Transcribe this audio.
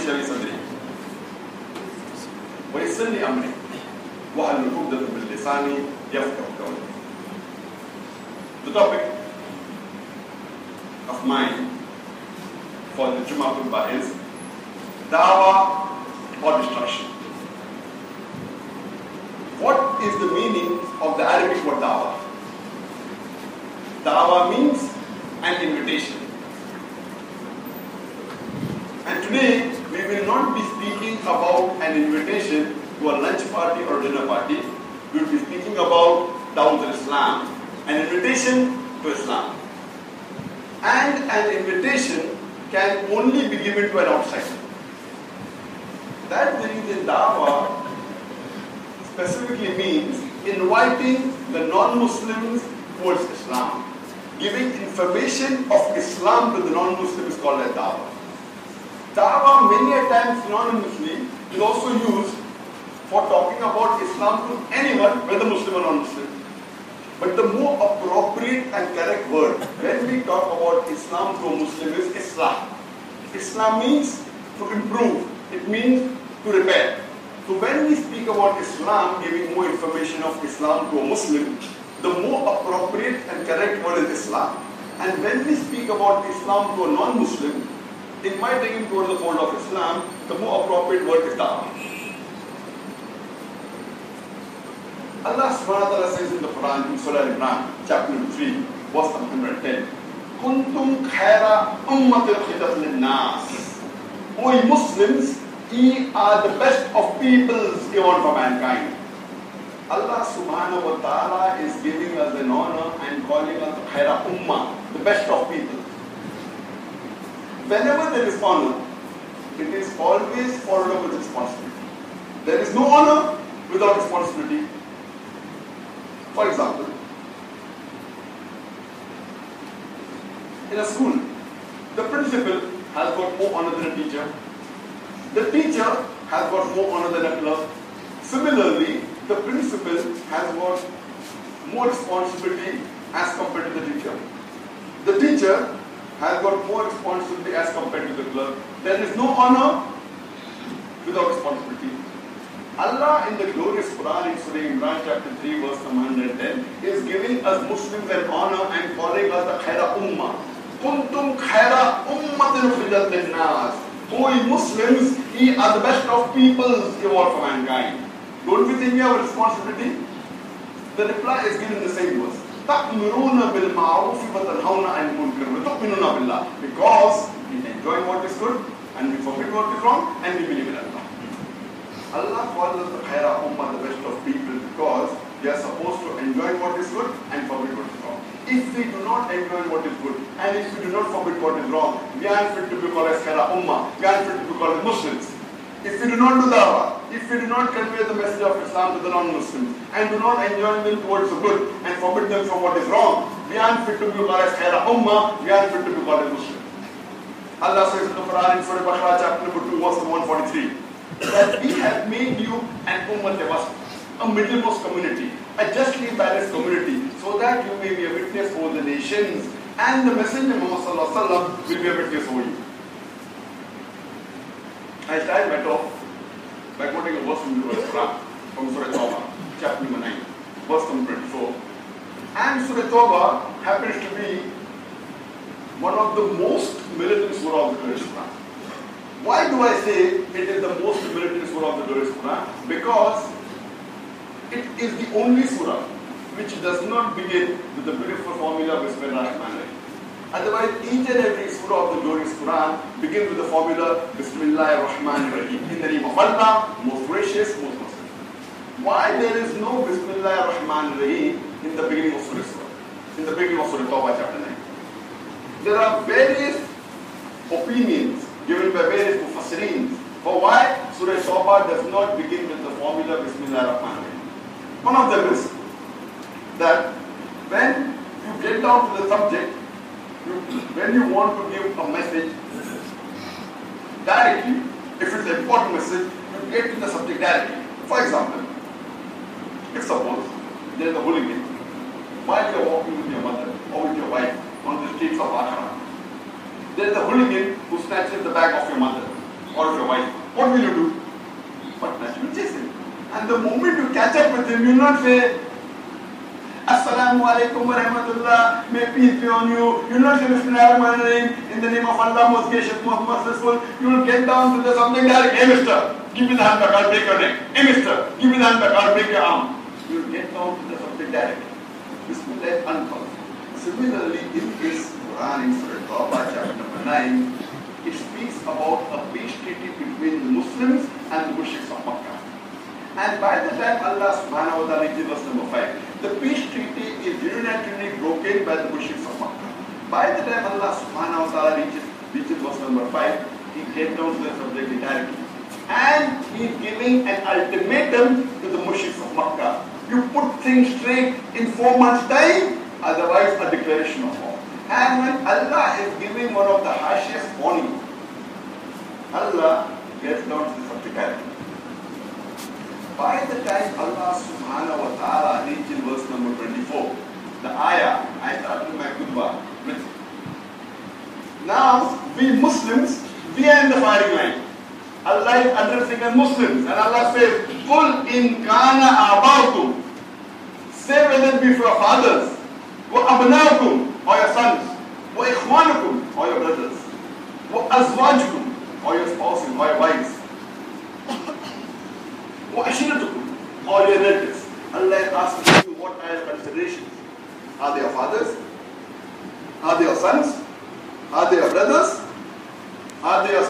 اشرح لي صدري ويسر لي امري واحلل عقدة من لساني يفقهوا قولي. The topic of mine for the Jummah Kutba is Dawah or destruction. What is the meaning of the Arabic word Dawah? Dawah means an invitation. And today we will not be speaking about an invitation to a lunch party or dinner party. We will be speaking about Dawah al-Islam, an invitation to Islam. And an invitation can only be given to an outsider. That's the reason Dawah specifically means inviting the non-Muslims towards Islam. Giving information of Islam to the non-Muslims is called as Dawah. Dawah many a times synonymously is also used for talking about Islam to anyone, whether Muslim or non-Muslim. But the more appropriate and correct word when we talk about Islam to a Muslim is Islam. Islam means to improve. It means to repair. So when we speak about Islam, giving more information of Islam to a Muslim, the more appropriate and correct word is Islam. And when we speak about Islam to a non-Muslim, inviting him towards the fold of Islam, the more appropriate word is Dawah. Allah subhanahu wa ta'ala says in the Quran, in Surah Imran, chapter 3, verse 110, Kuntum khaira ummatil khidat lin-nas. O ye Muslims, ye are the best of peoples given for mankind. Allah subhanahu wa ta'ala is giving us an honor and calling us the khaira ummah, the best of people. Whenever there is honor, it is always followed up with responsibility. There is no honor without responsibility. For example, in a school, the principal has got more honor than a teacher. The teacher has got more honor than a clerk. Similarly, the principal has got more responsibility as compared to the teacher. The teacher has got more responsibility as compared to the clerk. There is no honor without responsibility. Allah in the glorious Quran in Surah Imran chapter 3 verse 110 is giving us Muslims an honor and calling us the khaira ummah. Kuntum khaira ummatin ukhrijat lin-nas. O ye Muslims, ye are the best of peoples evolved for mankind. Don't we think we have a responsibility? The reply is given in the same verse. تَأْمُرُونَ بِالْمَعْرُوفِ وَتَنْهَوْنَ عَنِ الْمُنكَرِ وَتُؤْمِنُونَ بِاللَّهِ. Because we enjoy what is good and we forbid what is wrong and we believe in Allah. Allah calls us the khaira ummah, the best of people, because we are supposed to enjoy what is good and forbid what is wrong. If we do not enjoy what is good and if we do not forbid what is wrong, we are fit to be called as khaira ummah, we are fit to be called as Muslims. If we do not do dawah, if we do not convey the message of Islam to the non-Muslims and do not enjoin them towards the good and forbid them from what is wrong, we are fit to be called as khaira ummah, we are fit to be called as Muslims. Allah says in the Quran in Surah Baqarah chapter number 2 verse 143 that we have made you an ummah wasat, a middlemost community, a justly balanced community, so that you may be a witness over the nations and the Messenger Muhammad sallallahu alaihi wasallam will be a witness over you. I start my talk by quoting a verse from the Quran, from Surah Tawbah, chapter number 9, verse number 24. And Surah Tawbah happens to be one of the most militant surah of the glorious Quran. Why do I say it is the most militant surah of the glorious Quran? Because it is the only surah which does not begin with the beautiful formula Bismillah ar-Rahman ar-Rahim. Otherwise, each and every surah of the glorious Quran begins with the formula Bismillah ar-Rahman ar-Rahim. In the name of Allah, most gracious, most merciful. Why there is no Bismillah ar-Rahman ar-Rahim in the beginning of Surah? In the beginning of Surah Tawbah chapter 9. There are various opinions given by various mufassirin for why Surah Tawbah does not begin with the formula Bismillah ar-Rahman ar-Rahim. One of them is that when you get down to the subject, when you want to give a message directly, if it's an important message, you get to the subject directly. For example, if suppose there is a hooligan, while you are walking with your mother or with your wife on the streets of Accra, there is a hooligan who snatches the bag of your mother. or of your wife, what will you do? But naturally chase him. And the moment you catch up with him, you will not say, Assalamu alaikum wa rahmatullah, may peace be on you. You will not say Bismillahirrahmanirrahim, in the name of Allah, most gracious, most merciful. You will get down to the something direct. Hey mister, give me the hand back, I'll break your neck. Hey mister, give me the hand back, I'll break your arm. You will get down to the subject direct. Bismillah is uncalled. Similarly, in this Quran, in Surah Tawbah, chapter number 9, it speaks about a peace treaty between the Muslims and the mushriks of Makkah. And by the time Allah subhanahu wa ta'ala reaches verse number 5, the peace treaty is unilaterally broken by the mushriks of Makkah. By the time Allah subhanahu wa ta'ala reaches verse number 5, he gets down to the subject directly. And he is giving an ultimatum to the mushriks of Makkah. You put things straight in 4 months' time, otherwise a declaration of war. And when Allah is giving one of the harshest warnings, Allah gets down to the subject directly. By the time Allah subhanahu wa ta'ala reaches verse number 24, the ayah, I started my Kutba with. Now, we Muslims, we are in the firing line. Allah is addressing us Muslims, and Allah says, Qul in kana abaukum. Say whether it be for your fathers, wa abnaukum, or your sons, wa ikhwanukum, or your brothers, wa azwajukum, or your spouses, or your wives, wa ashiratukum, or your relatives. Allah is asking you what are your considerations. Are they your fathers? Are they your sons? Are they your brothers? Are they your